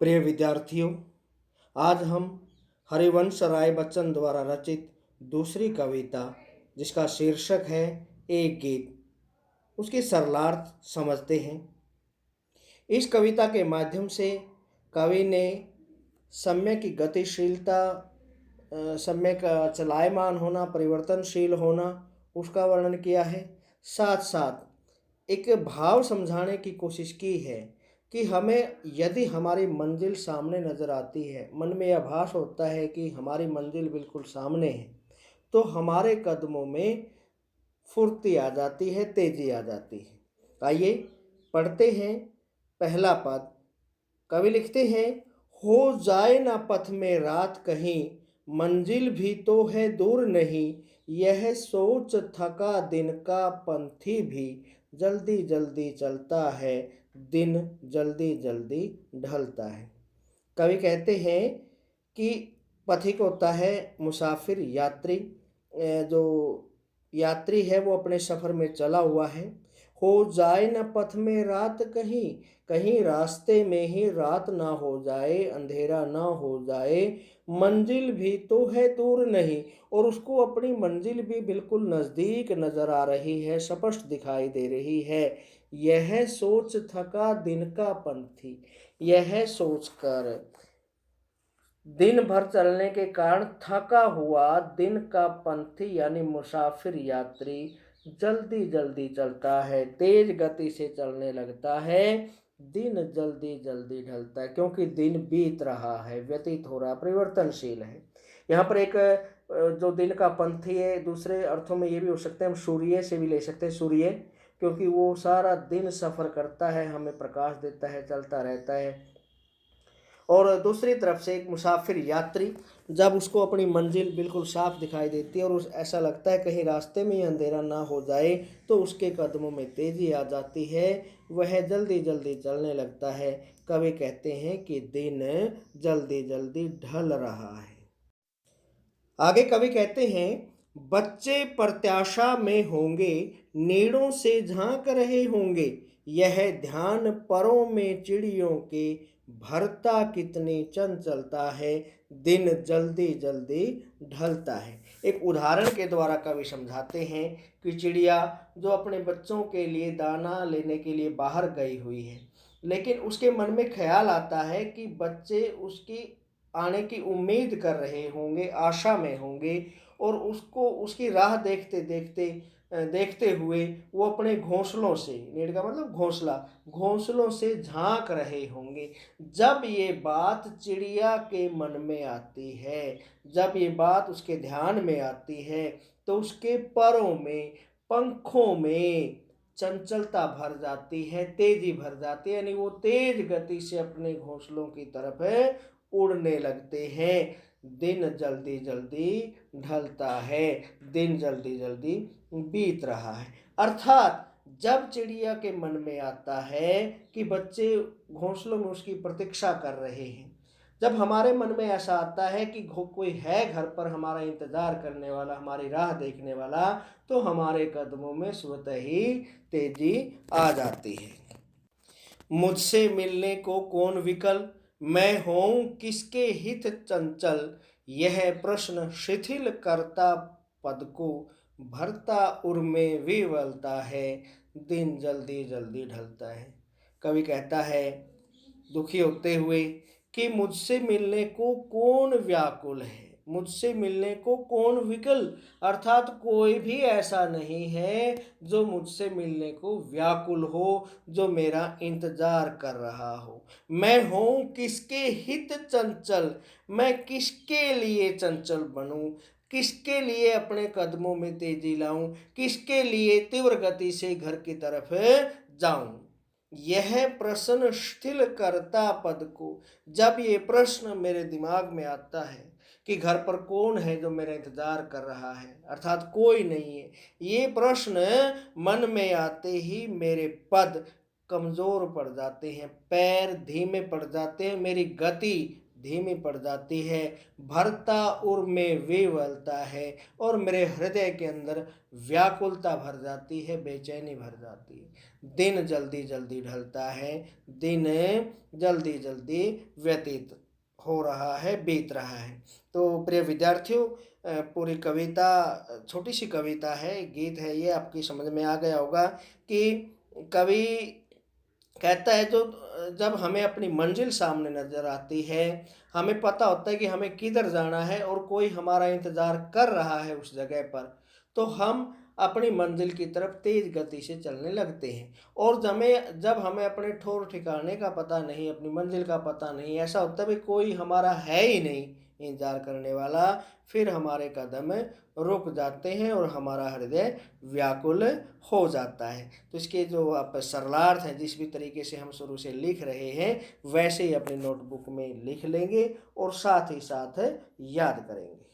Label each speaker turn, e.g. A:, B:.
A: प्रिय विद्यार्थियों, आज हम हरिवंश राय बच्चन द्वारा रचित दूसरी कविता जिसका शीर्षक है एक गीत, उसकी सरलार्थ समझते हैं। इस कविता के माध्यम से कवि ने समय की गतिशीलता, समय का चलायमान होना, परिवर्तनशील होना, उसका वर्णन किया है। साथ साथ एक भाव समझाने की कोशिश की है कि हमें यदि हमारी मंजिल सामने नज़र आती है, मन में यह आभास होता है कि हमारी मंजिल बिल्कुल सामने है, तो हमारे कदमों में फुर्ती आ जाती है, तेजी आ जाती है। आइए पढ़ते हैं पहला पद। कवि लिखते हैं, हो जाए ना पथ में रात कहीं, मंजिल भी तो है दूर नहीं, यह सोच थका दिन का पंथी भी, जल्दी जल्दी चलता है, दिन जल्दी जल्दी ढलता है। कवि कहते हैं कि पथिक होता है मुसाफिर, यात्री। जो यात्री है वो अपने सफ़र में चला हुआ है। हो जाए न पथ में रात कहीं, कहीं रास्ते में ही रात ना हो जाए, अंधेरा ना हो जाए, मंजिल भी तो है दूर नहीं, और उसको अपनी मंजिल भी बिल्कुल नज़दीक नज़र आ रही है, स्पष्ट दिखाई दे रही है। यह सोच थका दिन का पंथी, यह सोचकर दिन भर चलने के कारण थका हुआ दिन का पंथी यानी मुसाफिर यात्री जल्दी जल्दी चलता है, तेज गति से चलने लगता है, दिन जल्दी जल्दी ढलता है, क्योंकि दिन बीत रहा है, व्यतीत हो रहा, परिवर्तनशील है। यहाँ पर एक जो दिन का पंथी है, दूसरे अर्थों में ये भी हो सकते हैं, हम सूर्य से भी ले सकते हैं, सूर्य, क्योंकि वो सारा दिन सफ़र करता है, हमें प्रकाश देता है, चलता रहता है। और दूसरी तरफ से एक मुसाफिर यात्री, जब उसको अपनी मंजिल बिल्कुल साफ दिखाई देती है और उस ऐसा लगता है कहीं रास्ते में ही अंधेरा ना हो जाए, तो उसके कदमों में तेजी आ जाती है, वह जल्दी जल्दी चलने लगता है। कवि कहते हैं कि दिन जल्दी जल्दी ढल रहा है। आगे कवि कहते हैं, बच्चे प्रत्याशा में होंगे, नीड़ों से झांक रहे होंगे, यह ध्यान परों में चिड़ियों के, भरता कितनी चंचलता है, दिन जल्दी जल्दी ढलता है। एक उदाहरण के द्वारा कवि समझाते हैं कि चिड़िया जो अपने बच्चों के लिए दाना लेने के लिए बाहर गई हुई है, लेकिन उसके मन में ख्याल आता है कि बच्चे उसकी आने की उम्मीद कर रहे होंगे, आशा में होंगे, और उसको उसकी राह देखते देखते देखते हुए वो अपने घोंसलों से, नीड का मतलब घोंसला, घोंसलों से झांक रहे होंगे। जब ये बात चिड़िया के मन में आती है, जब ये बात उसके ध्यान में आती है, तो उसके परों में, पंखों में चंचलता भर जाती है, तेजी भर जाती है, यानी वो तेज गति से अपने घोंसलों की तरफ उड़ने लगते हैं। दिन जल्दी जल्दी ढलता है, दिन जल्दी जल्दी बीत रहा है। अर्थात जब चिड़िया के मन में आता है कि बच्चे घोंसलों में उसकी प्रतीक्षा कर रहे हैं, जब हमारे मन में ऐसा आता है कि कोई है घर पर हमारा इंतजार करने वाला, हमारी राह देखने वाला, तो हमारे कदमों में स्वतः ही तेजी आ जाती है। मुझसे मिलने को कौन विकल, मैं हूँ किसके हित चंचल, यह प्रश्न शिथिल करता पद को, भरता उर्मे विवलता है, दिन जल्दी जल्दी ढलता है। कवि कहता है दुखी होते हुए कि मुझसे मिलने को कौन व्याकुल है, मुझसे मिलने को कौन विकल, अर्थात कोई भी ऐसा नहीं है जो मुझसे मिलने को व्याकुल हो, जो मेरा इंतजार कर रहा हो। मैं हूँ किसके हित चंचल, मैं किसके लिए चंचल बनूं, किसके लिए अपने कदमों में तेजी लाऊं, किसके लिए तीव्र गति से घर की तरफ जाऊं। यह प्रश्न शिथिल करता पद को, जब ये प्रश्न मेरे दिमाग में आता है कि घर पर कौन है जो मेरा इंतजार कर रहा है, अर्थात कोई नहीं है, ये प्रश्न मन में आते ही मेरे पद कमजोर पड़ जाते हैं, पैर धीमे पड़ जाते हैं, मेरी गति धीमी पड़ जाती है, भरता उर में विवलता है, और मेरे हृदय के अंदर व्याकुलता भर जाती है, बेचैनी भर जाती है। दिन जल्दी जल्दी ढलता है, दिन जल्दी जल्दी व्यतीत हो रहा है, बीत रहा है। तो प्रिय विद्यार्थियों, पूरी कविता छोटी सी कविता है, गीत है, ये आपकी समझ में आ गया होगा कि कवि कहता है जो जब हमें अपनी मंजिल सामने नज़र आती है, हमें पता होता है कि हमें किधर जाना है और कोई हमारा इंतज़ार कर रहा है उस जगह पर, तो हम अपनी मंजिल की तरफ तेज़ गति से चलने लगते हैं। और जब हमें अपने ठौर ठिकाने का पता नहीं, अपनी मंजिल का पता नहीं, ऐसा होता है भाई कोई हमारा है ही नहीं इंतज़ार करने वाला, फिर हमारे कदम रुक जाते हैं और हमारा हृदय व्याकुल हो जाता है। तो इसके जो आप सरलार्थ हैं, जिस भी तरीके से हम शुरू से लिख रहे हैं, वैसे ही अपनी नोटबुक में लिख लेंगे और साथ ही साथ याद करेंगे।